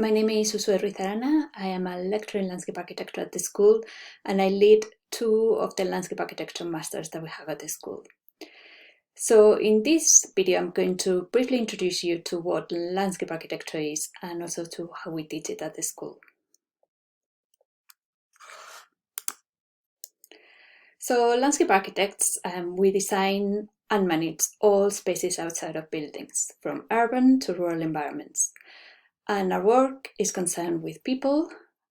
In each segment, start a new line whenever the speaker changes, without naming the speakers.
My name is Usue Rizarana. I am a lecturer in landscape architecture at the school, and I lead 2 of the landscape architecture masters that we have at the school. So in this video, I'm going to briefly introduce you to what landscape architecture is and also to how we teach it at the school. So landscape architects, we design and manage all spaces outside of buildings, from urban to rural environments. And our work is concerned with people,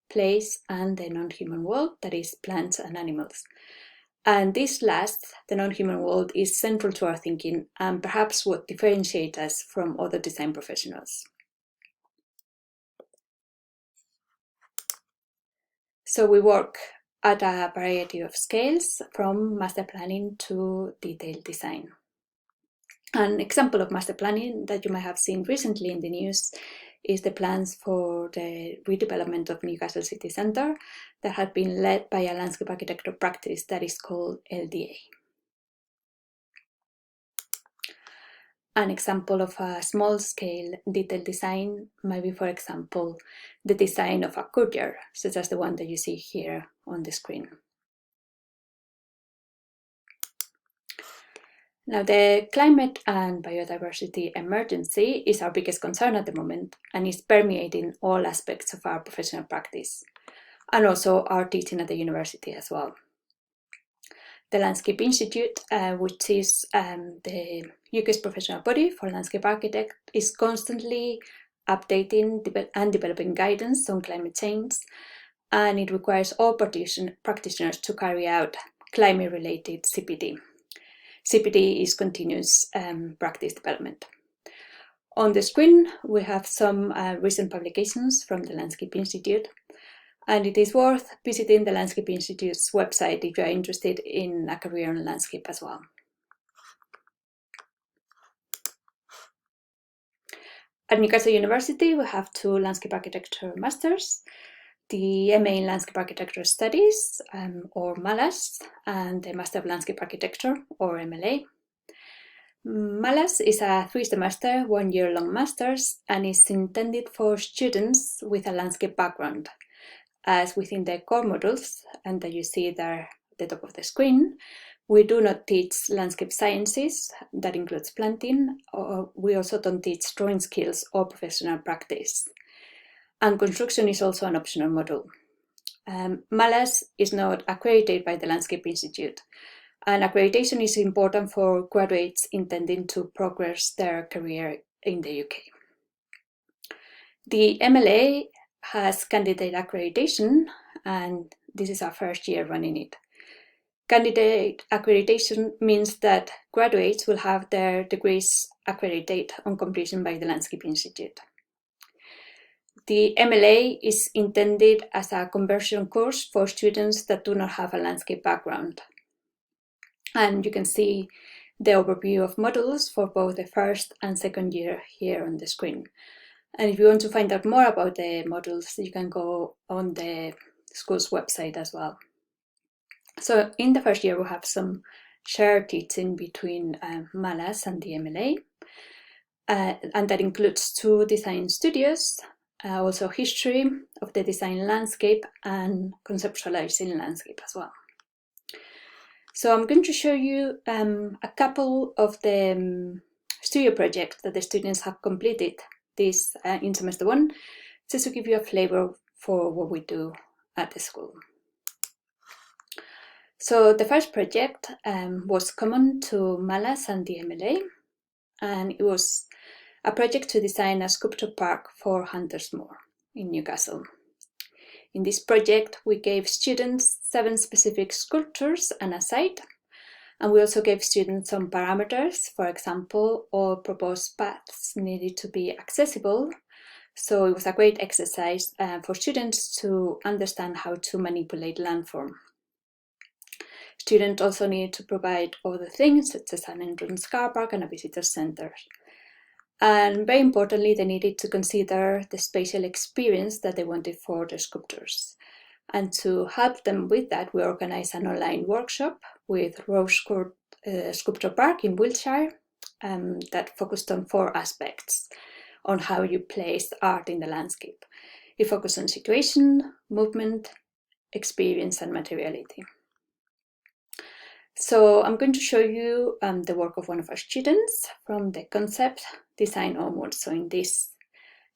place, and the non-human world, that is plants and animals. And this last, the non-human world, is central to our thinking and perhaps what differentiates us from other design professionals. So we work at a variety of scales, from master planning to detailed design. An example of master planning that you might have seen recently in the news is the plans for the redevelopment of Newcastle City Centre that had been led by a landscape architecture practice that is called LDA. An example of a small-scale detailed design might be, for example, the design of a courtyard, such as the one that you see here on the screen. Now, the climate and biodiversity emergency is our biggest concern at the moment and is permeating all aspects of our professional practice and also our teaching at the university as well. The Landscape Institute, which is the UK's professional body for landscape architects, is constantly updating and developing guidance on climate change, and it requires all practitioners to carry out climate-related CPD. CPD is continuous practice development. On the screen, we have some recent publications from the Landscape Institute, and it is worth visiting the Landscape Institute's website if you are interested in a career in landscape as well. At Newcastle University, we have 2 landscape architecture masters, the MA in Landscape Architecture Studies, or MALAS, and the Master of Landscape Architecture, or MLA. MALAS is a 3-semester, 1-year-long master's, and is intended for students with a landscape background, as within the core modules, and that you see there at the top of the screen, we do not teach landscape sciences, that includes planting, or we also don't teach drawing skills or professional practice. And construction is also an optional module. MALAS is not accredited by the Landscape Institute, and accreditation is important for graduates intending to progress their career in the UK. The MLA has candidate accreditation, and this is our first year running it. Candidate accreditation means that graduates will have their degrees accredited on completion by the Landscape Institute. The MLA is intended as a conversion course for students that do not have a landscape background. And you can see the overview of modules for both the first and second year here on the screen. And if you want to find out more about the modules, you can go on the school's website as well. So in the first year, we have some shared teaching between MALAS and the MLA. And that includes 2 design studios, also history of the design landscape and conceptualizing landscape as well. So I'm going to show you a couple of the studio projects that the students have completed this in semester 1, just to give you a flavor for what we do at the school. So the first project was common to MALAS and the MLA, and it was a project to design a sculpture park for Hunters Moor in Newcastle. In this project, we gave students 7 specific sculptures and a site, and we also gave students some parameters. For example, all proposed paths needed to be accessible, so it was a great exercise for students to understand how to manipulate landform. Students also needed to provide other things, such as an entrance car park and a visitor center. And very importantly, they needed to consider the spatial experience that they wanted for the sculptures. And to help them with that, we organized an online workshop with Rose Court Sculpture Park in Wiltshire that focused on 4 aspects. on how you place art in the landscape. It focuses on situation, movement, experience, and materiality. So I'm going to show you the work of one of our students from the concept design onwards. So in this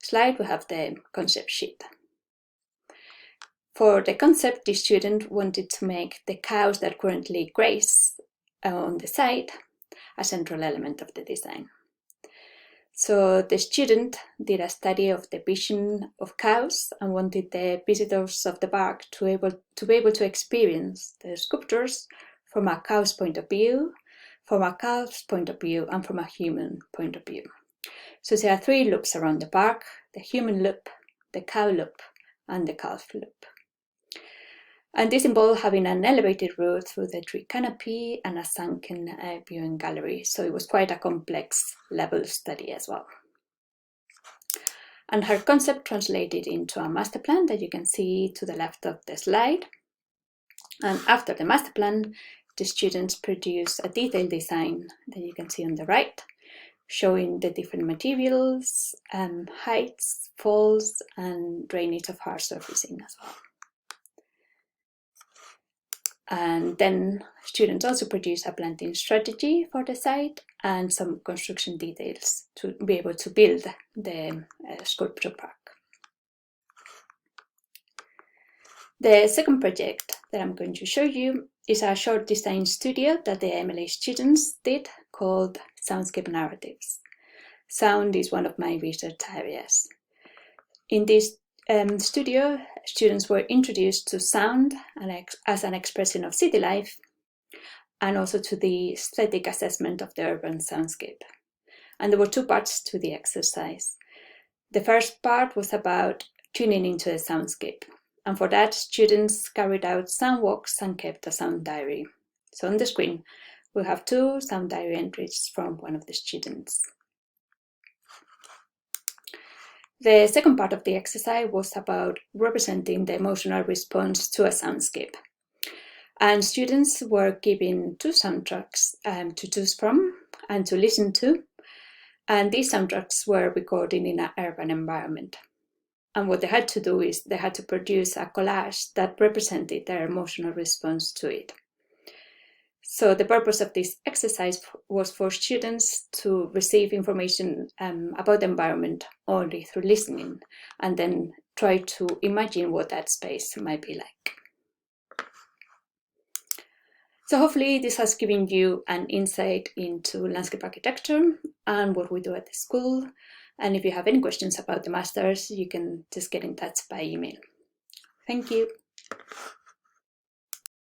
slide, we have the concept sheet. For the concept, the student wanted to make the cows that currently graze on the site a central element of the design. So the student did a study of the vision of cows and wanted the visitors of the park to be able to experience the sculptures from a cow's point of view, from a calf's point of view, and from a human point of view. So there are 3 loops around the park: the human loop, the cow loop, and the calf loop. And this involved having an elevated route through the tree canopy and a sunken viewing gallery. So it was quite a complex level study as well. And her concept translated into a master plan that you can see to the left of the slide. And after the master plan, the students produced a detailed design that you can see on the right, showing the different materials, heights, falls, and drainage of hard surfacing as well. And then students also produced a planting strategy for the site and some construction details to be able to build the sculpture park. The second project that I'm going to show you is a short design studio that the MLA students did called Soundscape Narratives. Sound is one of my research areas. In this studio, students were introduced to sound as an expression of city life, and also to the aesthetic assessment of the urban soundscape. And there were 2 parts to the exercise. The first part was about tuning into the soundscape. And for that, students carried out sound walks and kept a sound diary. So on the screen, we have 2 sound diary entries from one of the students. The second part of the exercise was about representing the emotional response to a soundscape. And students were given 2 soundtracks to choose from and to listen to. And these soundtracks were recorded in an urban environment. And what they had to do is they had to produce a collage that represented their emotional response to it. So the purpose of this exercise was for students to receive information about the environment only through listening, and then try to imagine what that space might be like. So hopefully this has given you an insight into landscape architecture and what we do at the school. And if you have any questions about the masters, you can just get in touch by email. Thank you.